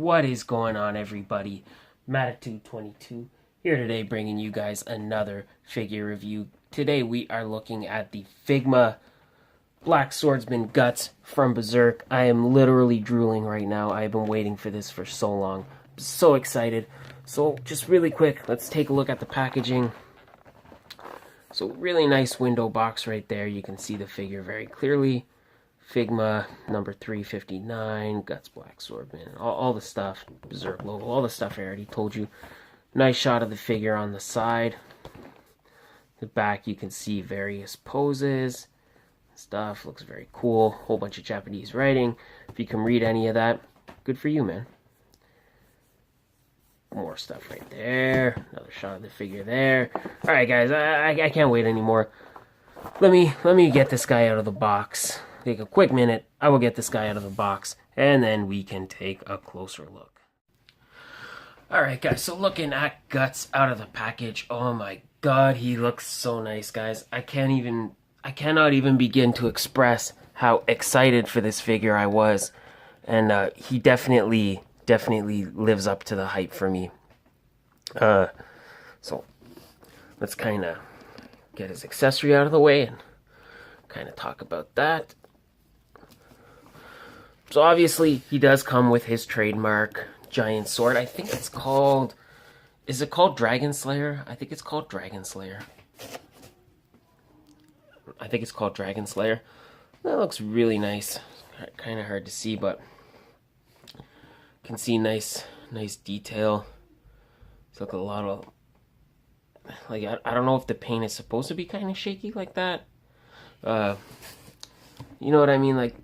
What is going on, everybody? Matitude22 here today, bringing you guys another figure review. Today we are looking at the Figma Blackswordsman Guts from Berserk. I am literally drooling right now. I have been waiting for this for so long. I'm so excited. So just really quick, let's take a look at the packaging. So really nice window box right there. You can see the figure very clearly. Figma number 359, Guts Blackswordsman, all the stuff, Berserk logo, all the stuff I already told you. Nice shot of the figure on the side. The back you can see various poses. Stuff looks very cool. Whole bunch of Japanese writing. If you can read any of that, good for you, man. More stuff right there. Another shot of the figure there. All right, guys, I can't wait anymore. Let me get this guy out of the box. Take a quick minute. I will get this guy out of the box, and then we can take a closer look. Alright, guys, so looking at Guts out of the package. Oh my god, he looks so nice, guys. I cannot even begin to express how excited for this figure I was. And he definitely lives up to the hype for me. So let's kind of get his accessory out of the way and kind of talk about that. So obviously he does come with his trademark giant sword. I think it's called, is it called Dragon Slayer? I think it's called Dragon Slayer. That looks really nice. Kind of hard to see, but you can see nice detail. It's like a lot of, like, I don't know if the paint is supposed to be kind of shaky like that. You know what I mean? Like,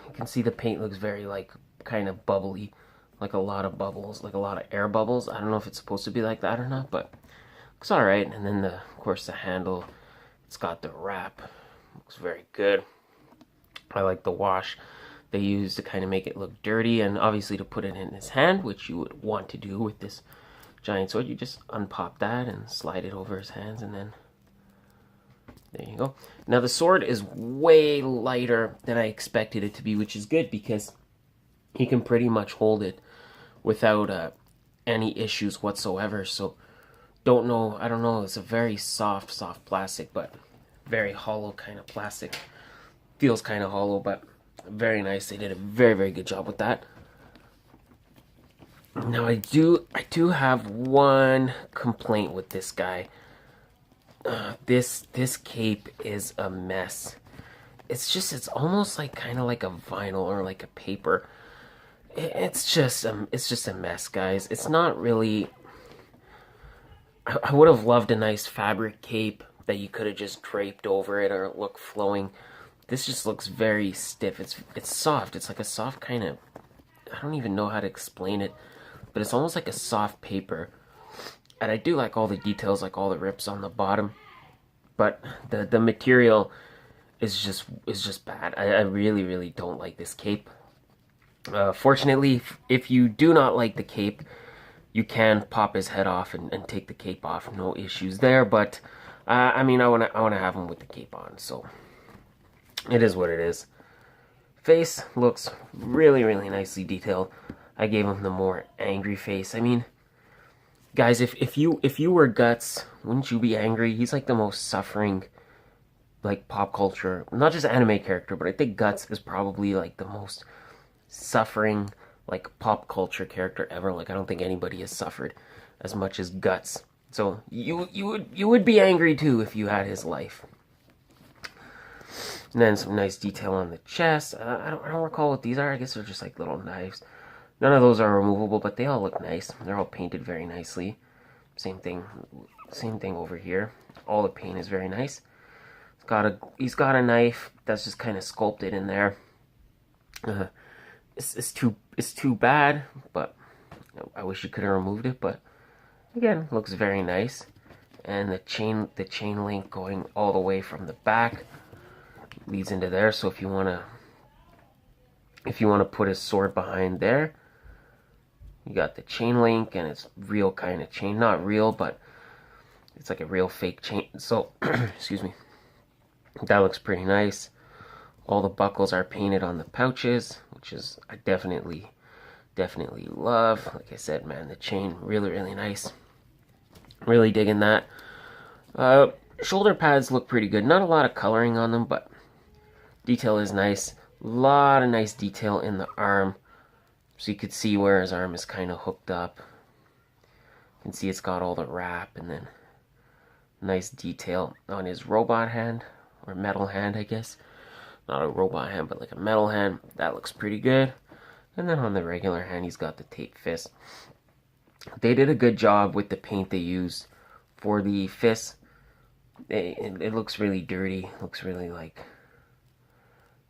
you can see the paint looks very, like, kind of bubbly. Like a lot of bubbles, like a lot of air bubbles. I don't know if it's supposed to be like that or not, but it's alright. And then, of course, the handle, it's got the wrap. Looks very good. I like the wash they use to kind of make it look dirty, and obviously to put it in his hand, which you would want to do with this giant sword. You just unpop that and slide it over his hands, and then there you go. Now the sword is way lighter than I expected it to be, which is good because he can pretty much hold it without any issues whatsoever. So I don't know, it's a very soft plastic, but very hollow kind of plastic. Feels kind of hollow, but very nice. They did a very good job with that. Now I do have one complaint with this guy. This cape is a mess. It's almost like kind of like a vinyl or like a paper. It's just a mess, guys. It's not really. I would have loved a nice fabric cape that you could have just draped over it or look flowing. This just looks very stiff. It's soft. It's like a soft kind of, I don't even know how to explain it, but it's almost like a soft paper. And I do like all the details, like all the rips on the bottom, but the material is just bad. I really don't like this cape. Fortunately, if you do not like the cape, you can pop his head off and take the cape off. No issues there. But I mean, I wanna have him with the cape on, so it is what it is. Face looks really nicely detailed. I gave him the more angry face. I mean, guys, if you were Guts, wouldn't you be angry? He's like the most suffering, like, pop culture, not just anime character, but I think Guts is probably like the most suffering, like, pop culture character ever. Like, I don't think anybody has suffered as much as Guts. So you would be angry too if you had his life. And then some nice detail on the chest. I don't recall what these are. I guess they're just like little knives. None of those are removable, but they all look nice. They're all painted very nicely. Same thing over here. All the paint is very nice. He's got a knife that's just kind of sculpted in there. It's too bad, but I wish you could have removed it. But again, looks very nice. And the chain link going all the way from the back leads into there. So if you wanna put his sword behind there, you got the chain link, and it's real kind of chain. Not real, but it's like a real fake chain. So excuse me. That looks pretty nice. All the buckles are painted on the pouches, which is, I definitely definitely love. Like I said, man, the chain, really, really nice. Really digging that. Shoulder pads look pretty good. Not a lot of coloring on them, but detail is nice. A lot of nice detail in the arm. So you could see where his arm is kind of hooked up. You can see it's got all the wrap, and then nice detail on his robot hand, or metal hand, I guess. Not a robot hand, but like a metal hand. That looks pretty good. And then on the regular hand, he's got the tape fist. They did a good job with the paint they used for the fist. It looks really dirty. It looks really like,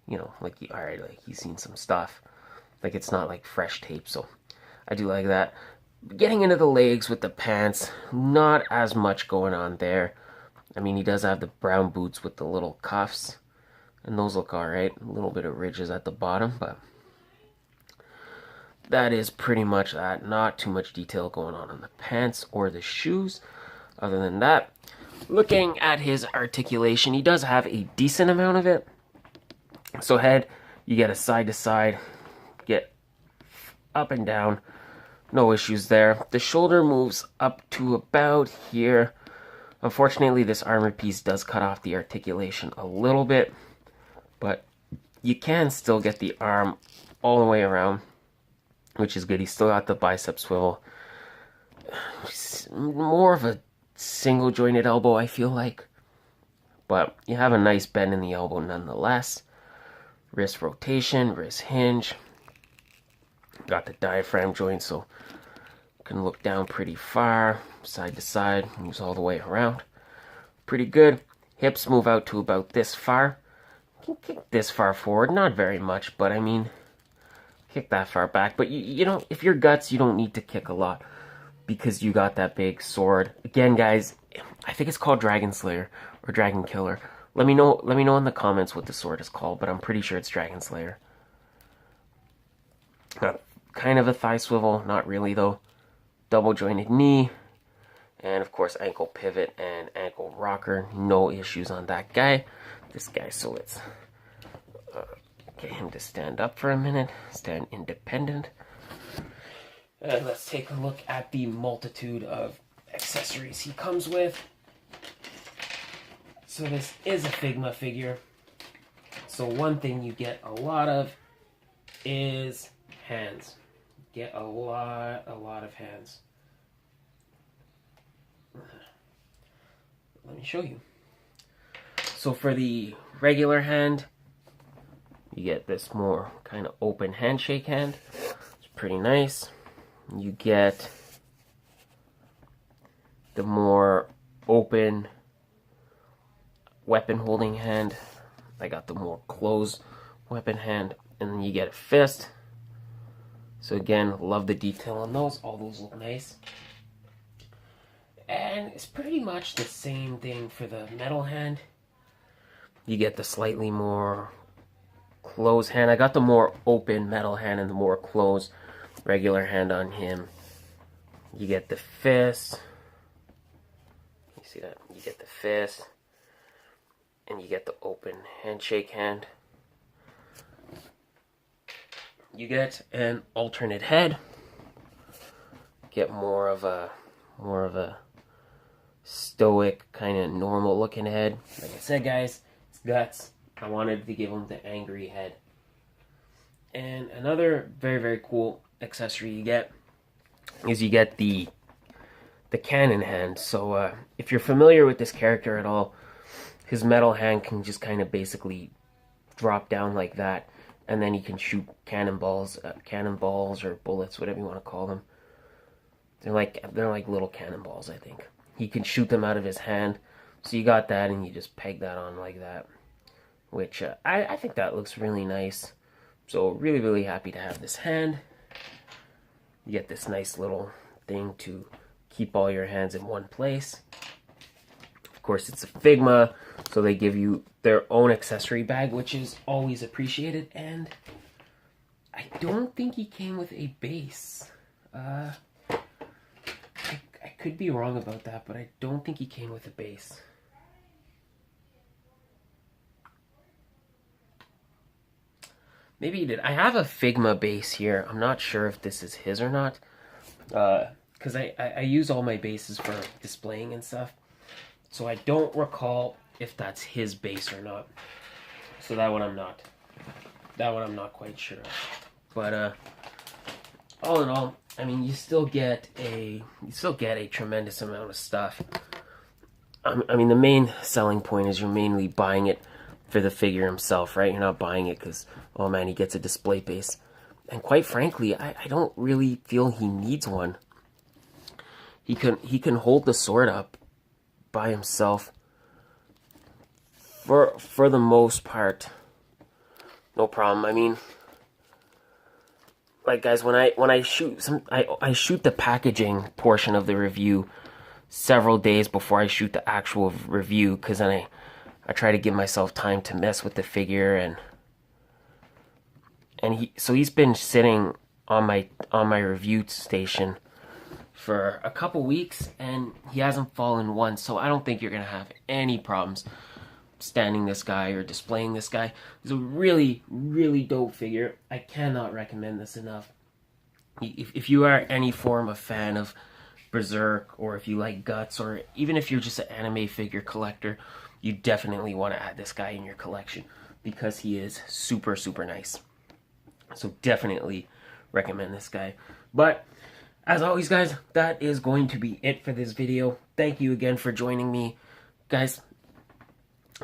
you know, like, alright, like he's seen some stuff. Like, it's not like fresh tape, so I do like that. Getting into the legs with the pants, not as much going on there. I mean, he does have the brown boots with the little cuffs, and those look alright. A little bit of ridges at the bottom, but that is pretty much that. Not too much detail going on the pants or the shoes. Other than that, looking at his articulation, he does have a decent amount of it. So head, you get a side to side, get up and down, no issues there. The shoulder moves up to about here. Unfortunately, this armor piece does cut off the articulation a little bit, but you can still get the arm all the way around, which is good. He's still got the bicep swivel. More of a single jointed elbow, I feel like, but you have a nice bend in the elbow nonetheless. Wrist rotation, wrist hinge. Got the diaphragm joint, so you can look down pretty far, side to side, moves all the way around. Pretty good. Hips move out to about this far. You can kick this far forward, not very much, but I mean, kick that far back. But you know, if you're guts, you don't need to kick a lot, because you got that big sword. Again, guys, I think it's called Dragon Slayer or Dragon Killer. Let me know in the comments what the sword is called, but I'm pretty sure it's Dragon Slayer. Kind of a thigh swivel, not really though. Double jointed knee, and of course ankle pivot and ankle rocker. No issues on that guy. This guy, so let's get him to stand up for a minute, stand independent. And let's take a look at the multitude of accessories he comes with. So this is a Figma figure. So one thing you get a lot of is hands. Get a lot of hands. Let me show you. So for the regular hand, you get this more kind of open handshake hand. It's pretty nice. You get the more open weapon holding hand. I got the more closed weapon hand. And then you get a fist. So again, love the detail on those. All those look nice. And it's pretty much the same thing for the metal hand. You get the slightly more closed hand. I got the more open metal hand and the more closed regular hand on him. You get the fist. You see that? You get the fist. And you get the open handshake hand. You get an alternate head. Get more of a stoic, kind of normal looking head. Like I said, guys, it's guts. I wanted to give him the angry head. And another very, very cool accessory you get is you get the cannon hand. So if you're familiar with this character at all, his metal hand can just kind of basically drop down like that, and then he can shoot cannonballs or bullets, whatever you want to call them. They're like little cannonballs, I think. He can shoot them out of his hand. So you got that, and you just peg that on like that, which I think that looks really nice. So really, really happy to have this hand. You get this nice little thing to keep all your hands in one place. Of course, it's a Figma, so they give you their own accessory bag, which is always appreciated. And I don't think he came with a base. I could be wrong about that, but I don't think he came with a base. Maybe he did. I have a Figma base here. I'm not sure if this is his or not. Because I use all my bases for displaying and stuff. So I don't recall if that's his base or not. So that one I'm not. That one I'm not quite sure of. But all in all, I mean, you still get a tremendous amount of stuff. I mean, the main selling point is you're mainly buying it for the figure himself, right? You're not buying it because, oh man, he gets a display base. And quite frankly, I don't really feel he needs one. He can hold the sword up by himself for the most part. No problem. I mean, like guys, when I shoot I shoot the packaging portion of the review several days before I shoot the actual review, because then I try to give myself time to mess with the figure, and he's been sitting on my review station for a couple weeks and he hasn't fallen once, so I don't think you're gonna have any problems standing this guy or displaying this guy. It's a really, really dope figure. I cannot recommend this enough. If you are any form of fan of Berserk, or if you like Guts, or even if you're just an anime figure collector, you definitely want to add this guy in your collection because he is super, super nice. So definitely recommend this guy. But as always, guys, that is going to be it for this video. Thank you again for joining me. Guys,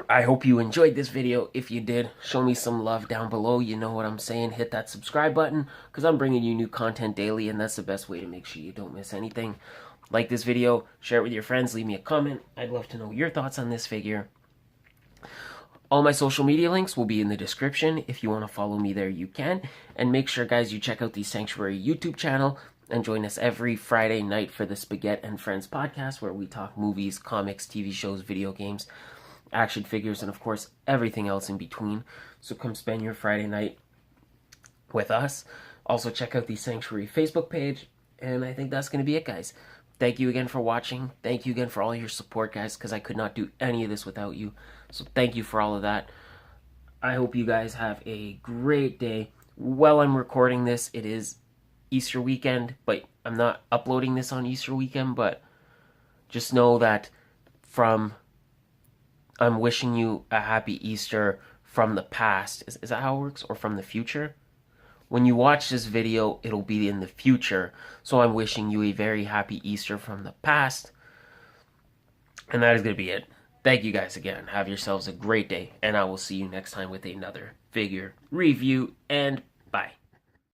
I hope you enjoyed this video. If you did, show me some love down below. You know what I'm saying. Hit that subscribe button because I'm bringing you new content daily, and that's the best way to make sure you don't miss anything. Like this video, share it with your friends, leave me a comment. I'd love to know your thoughts on this figure. All my social media links will be in the description. If you want to follow me there, you can. And make sure, guys, you check out the Sanctuary YouTube channel and join us every Friday night for the Spaghetti and Friends podcast, where we talk movies, comics, TV shows, video games, action figures, and of course everything else in between. So come spend your Friday night with us. Also check out the Sanctuary Facebook page, and I think that's going to be it, guys. Thank you again for watching. Thank you again for all your support, guys, because I could not do any of this without you. So thank you for all of that. I hope you guys have a great day. While I'm recording this, it is Easter weekend, but I'm not uploading this on Easter weekend, but just know that I'm wishing you a happy Easter from the past. Is that how it works? Or from the future? When you watch this video, it'll be in the future. So I'm wishing you a very happy Easter from the past. And that is going to be it. Thank you guys again. Have yourselves a great day. And I will see you next time with another figure review. And bye.